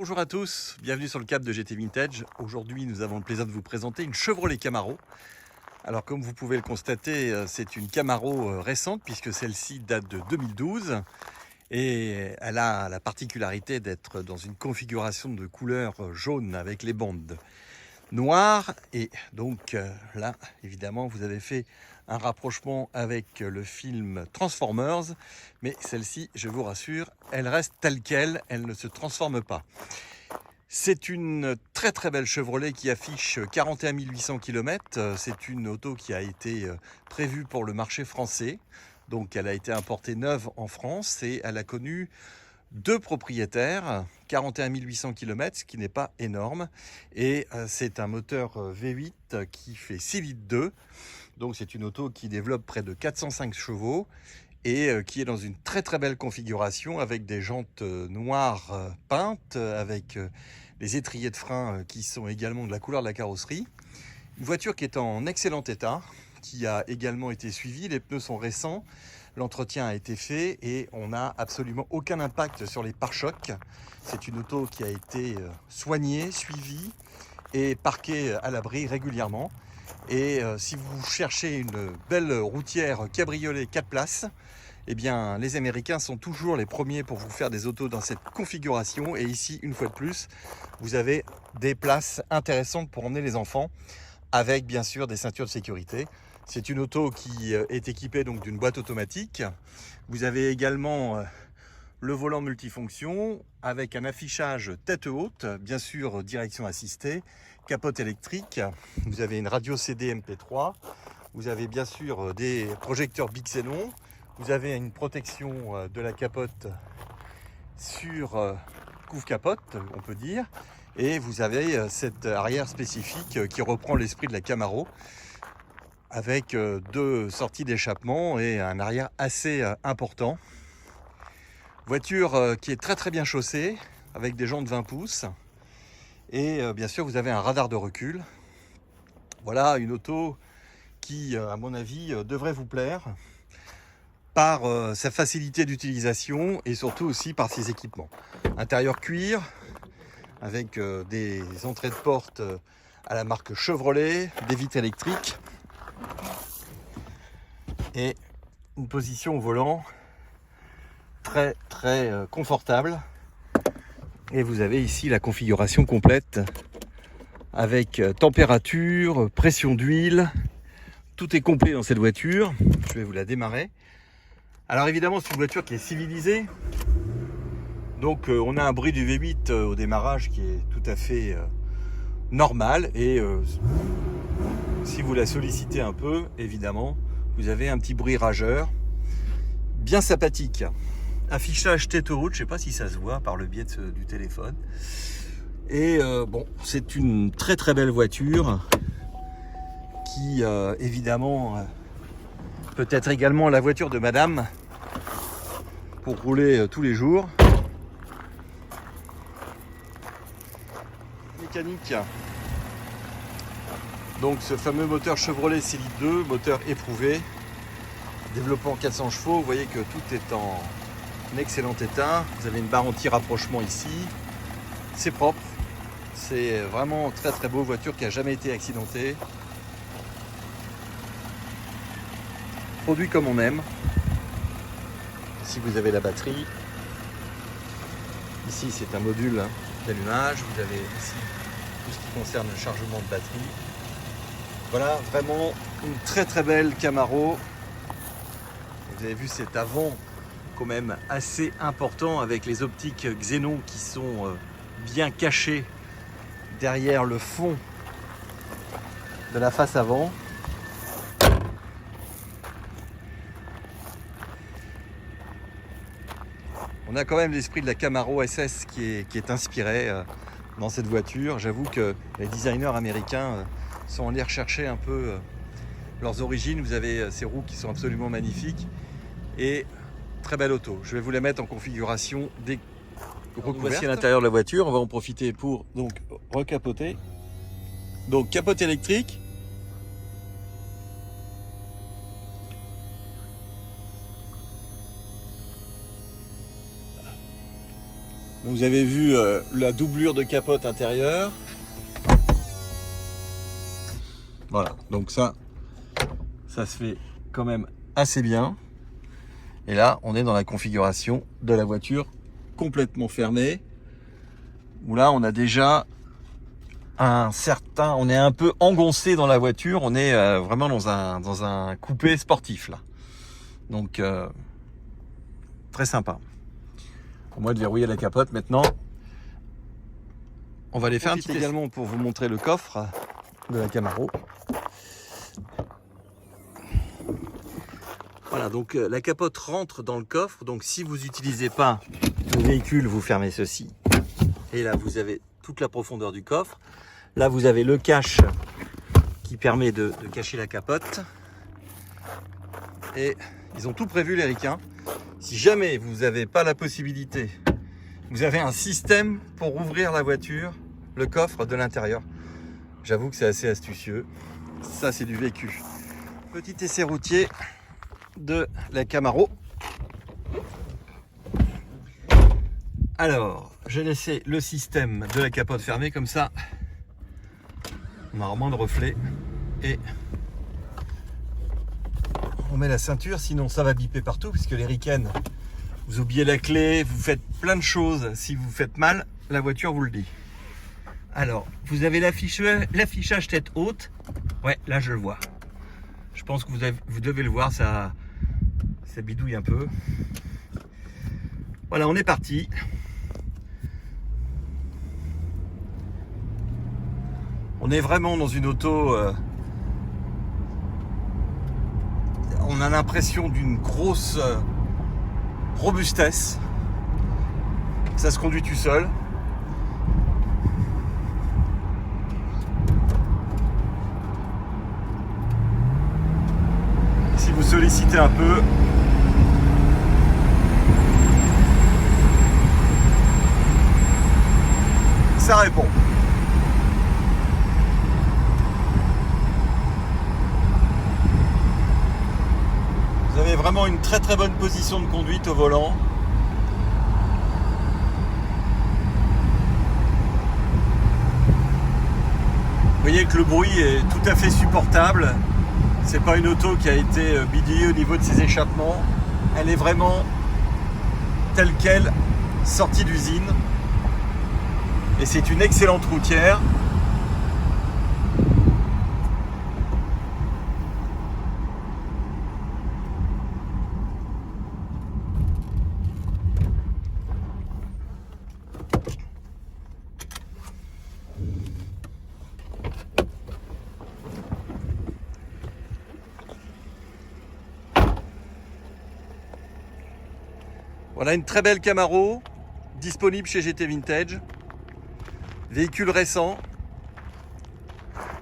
Bonjour à tous, bienvenue sur le Cap de GT Vintage. Aujourd'hui, nous avons le plaisir de vous présenter une Chevrolet Camaro. Alors, comme vous pouvez le constater, c'est une Camaro récente puisque celle-ci date de 2012 et elle a la particularité d'être dans une configuration de couleur jaune avec les bandes noires. Et donc là, évidemment, vous avez fait un rapprochement avec le film Transformers, mais celle-ci, je vous rassure, elle reste telle qu'elle, elle ne se transforme pas. C'est une très très belle Chevrolet qui affiche 41 800 km. C'est une auto qui a été prévue pour le marché français. Donc elle a été importée neuve en France et elle a connu deux propriétaires, 41 800 km, ce qui n'est pas énorme. Et c'est un moteur V8 qui fait 6 litres 2. Donc c'est une auto qui développe près de 405 chevaux et qui est dans une très très belle configuration avec des jantes noires peintes, avec les étriers de frein qui sont également de la couleur de la carrosserie. Une voiture qui est en excellent état, qui a également été suivie, les pneus sont récents, l'entretien a été fait et on n'a absolument aucun impact sur les pare-chocs. C'est une auto qui a été soignée, suivie et parquée à l'abri régulièrement. Et si vous cherchez une belle routière cabriolet 4 places, eh bien, les Américains sont toujours les premiers pour vous faire des autos dans cette configuration. Et ici, une fois de plus, vous avez des places intéressantes pour emmener les enfants, avec bien sûr des ceintures de sécurité. C'est une auto qui est équipée donc d'une boîte automatique. Vous avez également le volant multifonction avec un affichage tête haute, bien sûr direction assistée, capote électrique. Vous avez une radio CD MP3. Vous avez bien sûr des projecteurs Bixenon. Vous avez une protection de la capote sur couvre-capote, on peut dire. Et vous avez cette arrière spécifique qui reprend l'esprit de la Camaro avec deux sorties d'échappement et un arrière assez important. Voiture qui est très très bien chaussée avec des jantes 20 pouces. Et bien sûr, vous avez un radar de recul. Voilà une auto qui, à mon avis, devrait vous plaire par sa facilité d'utilisation et surtout aussi par ses équipements. Intérieur cuir avec des entrées de porte à la marque Chevrolet, des vitres électriques et une position au volant très très confortable. Et vous avez ici la configuration complète avec température, pression d'huile. Tout est complet dans cette voiture. Je vais vous la démarrer. Alors évidemment, c'est une voiture qui est civilisée. Donc on a un bruit du V8 au démarrage qui est tout à fait normal. Et si vous la sollicitez un peu, évidemment, vous avez un petit bruit rageur. Bien sympathique. Affichage tête haute, je ne sais pas si ça se voit par le biais du téléphone. Et bon, c'est une très très belle voiture qui évidemment peut être également la voiture de madame pour rouler tous les jours. Mécanique. Donc ce fameux moteur Chevrolet 6 litres 2, moteur éprouvé, développant 400 chevaux. Vous voyez que tout est en excellent état. Vous avez une barre anti-rapprochement ici. C'est propre. C'est vraiment très très beau. Voiture qui n'a jamais été accidentée. Produit comme on aime. Ici vous avez la batterie. Ici c'est un module d'allumage. Vous avez ici tout ce qui concerne le chargement de batterie. Voilà, vraiment une très très belle Camaro. Vous avez vu cet avant quand même assez important avec les optiques Xénon qui sont bien cachées derrière le fond de la face avant. On a quand même l'esprit de la Camaro SS qui est inspiré dans cette voiture. J'avoue que les designers américains sont allés rechercher un peu leurs origines. Vous avez ces roues qui sont absolument magnifiques et très belle auto. Je vais vous la mettre en configuration recouverte. Voici à l'intérieur de la voiture. On va en profiter pour donc recapoter. Donc capote électrique. Vous avez vu la doublure de capote intérieure. Voilà, donc ça se fait quand même assez bien. Et là, on est dans la configuration de la voiture complètement fermée. Où là, on a déjà on est un peu engoncé dans la voiture. On est vraiment dans un coupé sportif là. Donc, très sympa. Pour moi de verrouiller la capote maintenant. On va aller faire un petit également pour vous montrer le coffre de la Camaro. Voilà, donc la capote rentre dans le coffre. Donc si vous n'utilisez pas le véhicule, vous fermez ceci. Et là, vous avez toute la profondeur du coffre. Là, vous avez le cache qui permet de cacher la capote. Et ils ont tout prévu, les ricains. Si jamais vous n'avez pas la possibilité, vous avez un système pour ouvrir la voiture, le coffre de l'intérieur. J'avoue que c'est assez astucieux. Ça, c'est du vécu. Petit essai routier de la Camaro. Alors, j'ai laissé le système de la capote fermée comme ça. On aura moins de reflets et on met la ceinture, sinon ça va biper partout puisque les ricaines, vous oubliez la clé, vous faites plein de choses. Si vous faites mal, la voiture vous le dit. Alors, vous avez l'affichage tête haute. Ouais, là je le vois. Je pense que vous devez le voir, ça bidouille un peu. Voilà, on est parti. On est vraiment dans une auto. On a l'impression d'une grosse robustesse. Ça se conduit tout seul. Si vous sollicitez un peu, ça répond. Vous avez vraiment une très très bonne position de conduite au volant. Vous voyez que le bruit est tout à fait supportable. C'est pas une auto qui a été bidouillée au niveau de ses échappements. Elle est vraiment telle quelle, sortie d'usine. Et c'est une excellente routière. Voilà une très belle Camaro, disponible chez GT Vintage. Véhicule récent.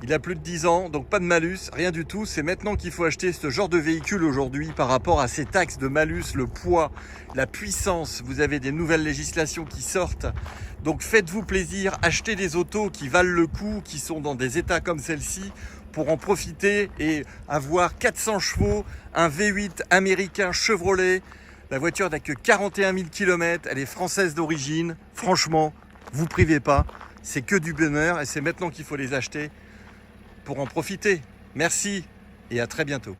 Il a plus de 10 ans, donc pas de malus, rien du tout. C'est maintenant qu'il faut acheter ce genre de véhicule aujourd'hui par rapport à ces taxes de malus, le poids, la puissance. Vous avez des nouvelles législations qui sortent. Donc faites-vous plaisir, achetez des autos qui valent le coup, qui sont dans des états comme celle-ci, pour en profiter et avoir 400 chevaux, un V8 américain Chevrolet. La voiture n'a que 41 000 km, elle est française d'origine. Franchement, vous privez pas, c'est que du bonheur et c'est maintenant qu'il faut les acheter pour en profiter. Merci et à très bientôt.